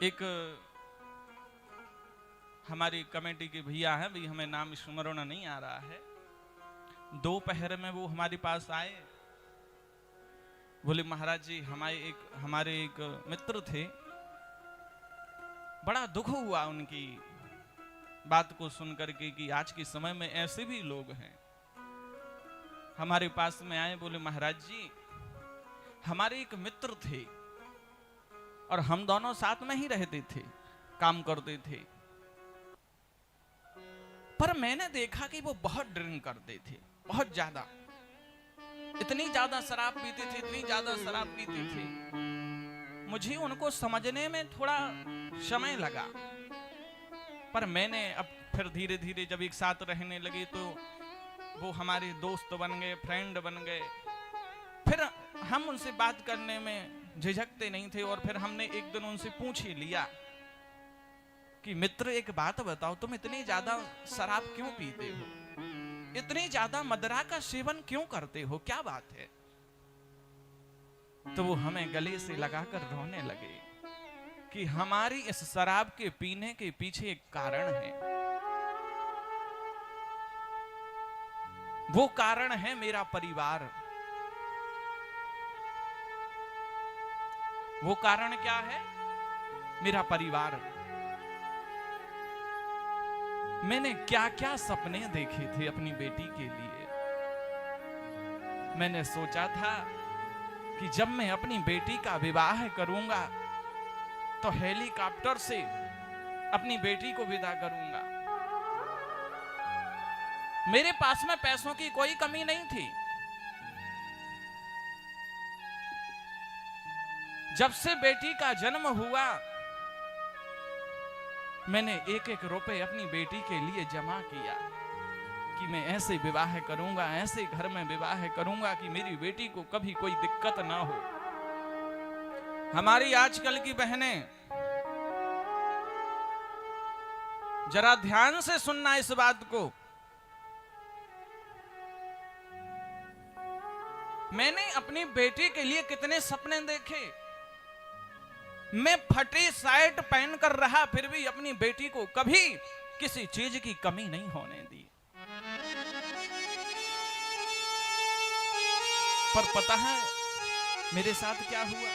एक हमारी कमेटी के भैया हैं, भी हमें नाम स्मरण नहीं आ रहा है। दोपहर में वो हमारे पास आए, बोले महाराज जी हमारे एक मित्र थे, बड़ा दुख हुआ उनकी बात को सुनकर के कि आज के समय में ऐसे भी लोग हैं। हमारे पास में आए, बोले महाराज जी हमारे एक मित्र थे और हम दोनों साथ में ही रहते थे, काम करते थे, पर मैंने देखा कि वो बहुत ड्रिंक करते थे, बहुत ज्यादा, इतनी ज्यादा शराब पीते थे, इतनी ज्यादा शराब पीते थे। मुझे उनको समझने में थोड़ा समय लगा, पर मैंने अब फिर धीरे धीरे जब एक साथ रहने लगे तो वो हमारे दोस्त बन गए, फ्रेंड बन गए। फिर हम उनसे बात करने में झिझकते नहीं थे और फिर हमने एक दिन उनसे पूछ ही लिया कि मित्र एक बात बताओ, तुम इतनी ज्यादा शराब क्यों पीते हो, इतनी ज्यादा मदिरा का सेवन क्यों करते हो, क्या बात है? तो वो हमें गले से लगाकर रोने लगे कि हमारी इस शराब के पीने के पीछे एक कारण है। वो कारण है मेरा परिवार। वो कारण क्या है? मेरा परिवार। मैंने क्या क्या सपने देखे थे अपनी बेटी के लिए। मैंने सोचा था कि जब मैं अपनी बेटी का विवाह करूंगा तो हेलीकॉप्टर से अपनी बेटी को विदा करूंगा। मेरे पास में पैसों की कोई कमी नहीं थी। जब से बेटी का जन्म हुआ मैंने एक एक रुपए अपनी बेटी के लिए जमा किया कि मैं ऐसे विवाह करूंगा, ऐसे घर में विवाह करूंगा कि मेरी बेटी को कभी कोई दिक्कत ना हो। हमारी आजकल की बहनें, जरा ध्यान से सुनना इस बात को। मैंने अपनी बेटी के लिए कितने सपने देखे। मैं फटी शर्ट पहन कर रहा, फिर भी अपनी बेटी को कभी किसी चीज की कमी नहीं होने दी। पर पता है मेरे साथ क्या हुआ?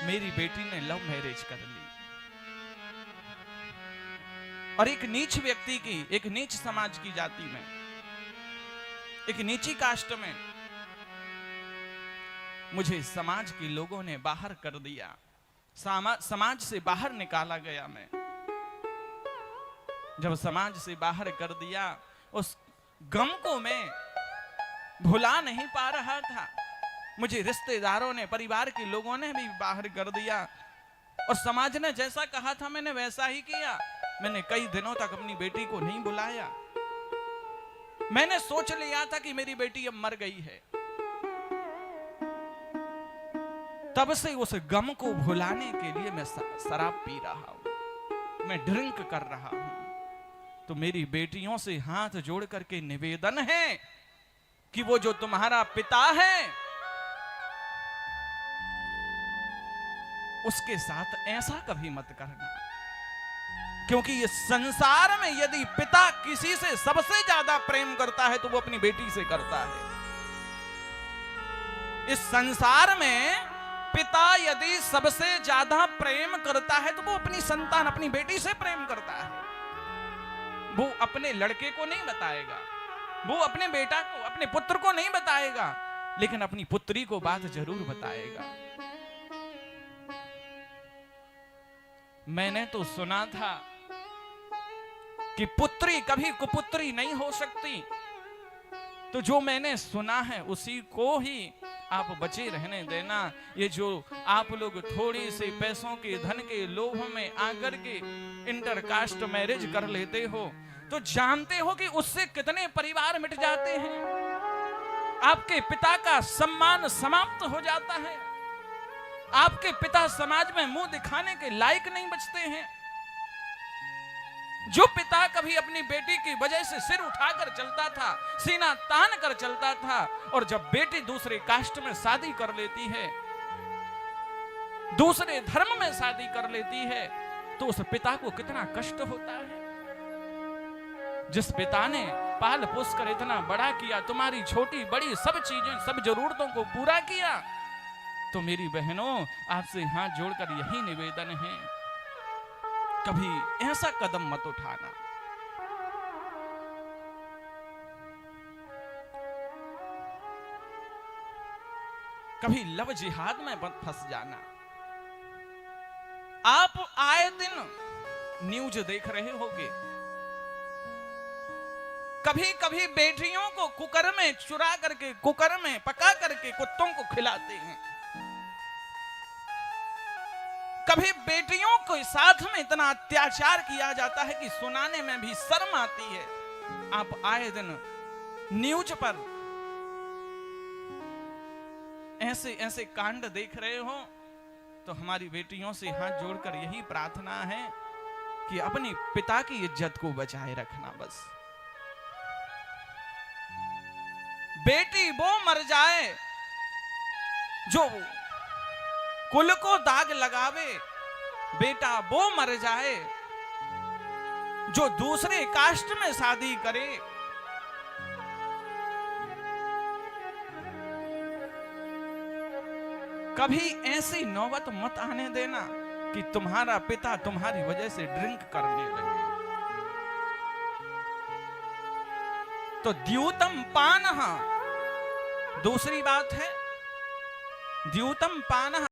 मेरी बेटी ने लव मैरिज कर ली और एक नीच व्यक्ति की, एक नीच समाज की जाति में, एक नीची कास्ट में मुझे समाज के लोगों ने बाहर कर दिया। समाज से बाहर निकाला गया। मैं जब समाज से बाहर कर दिया, उस गम को मैं भुला नहीं पा रहा था। मुझे रिश्तेदारों ने, परिवार के लोगों ने भी बाहर कर दिया और समाज ने जैसा कहा था मैंने वैसा ही किया। मैंने कई दिनों तक अपनी बेटी को नहीं बुलाया। मैंने सोच लिया था कि मेरी बेटी अब मर गई है। तब से उस गम को भुलाने के लिए मैं शराब पी रहा हूं, मैं ड्रिंक कर रहा हूं। तो मेरी बेटियों से हाथ जोड़ करके निवेदन है कि वो जो तुम्हारा पिता है उसके साथ ऐसा कभी मत करना, क्योंकि इस संसार में यदि पिता किसी से सबसे ज्यादा प्रेम करता है तो वो अपनी बेटी से करता है। इस संसार में पिता यदि सबसे ज्यादा प्रेम करता है तो वो अपनी संतान, अपनी बेटी से प्रेम करता है। वो अपने लड़के को नहीं बताएगा, वो अपने बेटा को, अपने पुत्र को नहीं बताएगा, लेकिन अपनी पुत्री को बात जरूर बताएगा। मैंने तो सुना था कि पुत्री कभी कुपुत्री नहीं हो सकती, तो जो मैंने सुना है उसी को ही आप बचे रहने देना। ये जो आप लोग थोड़ी से पैसों के, धन के लोभ में आकर के इंटरकास्ट मैरिज कर लेते हो, तो जानते हो कि उससे कितने परिवार मिट जाते हैं। आपके पिता का सम्मान समाप्त हो जाता है। आपके पिता समाज में मुंह दिखाने के लायक नहीं बचते हैं। जो पिता कभी अपनी बेटी की वजह से सिर उठाकर चलता था, सीना तान कर चलता था, और जब बेटी दूसरे कास्ट में शादी कर लेती है दूसरे धर्म में शादी कर लेती है तो उस पिता को कितना कष्ट होता है। जिस पिता ने पाल पोस कर इतना बड़ा किया, तुम्हारी छोटी बड़ी सब चीजें सब जरूरतों को पूरा किया, तो मेरी बहनों आपसे हाथ जोड़कर यही निवेदन है, कभी ऐसा कदम मत उठाना। कभी लव जिहाद में मत फंस जाना। आप आए दिन न्यूज देख रहे होंगे, कभी कभी बेटियों को कुकर में चुरा करके, कुकर में पका करके कुत्तों को खिलाते हैं। कभी बेटियों के साथ में इतना अत्याचार किया जाता है कि सुनाने में भी शर्म आती है। आप आए दिन न्यूज पर ऐसे ऐसे कांड देख रहे हो, तो हमारी बेटियों से हाथ जोड़कर यही प्रार्थना है कि अपने पिता की इज्जत को बचाए रखना। बस बेटी वो मर जाए जो कुल को दाग लगावे, बेटा वो मर जाए जो दूसरे कास्ट में शादी करे। कभी ऐसी नौबत मत आने देना कि तुम्हारा पिता तुम्हारी वजह से ड्रिंक करने लगे। तो द्यूतम पानः, दूसरी बात है द्यूतम पानः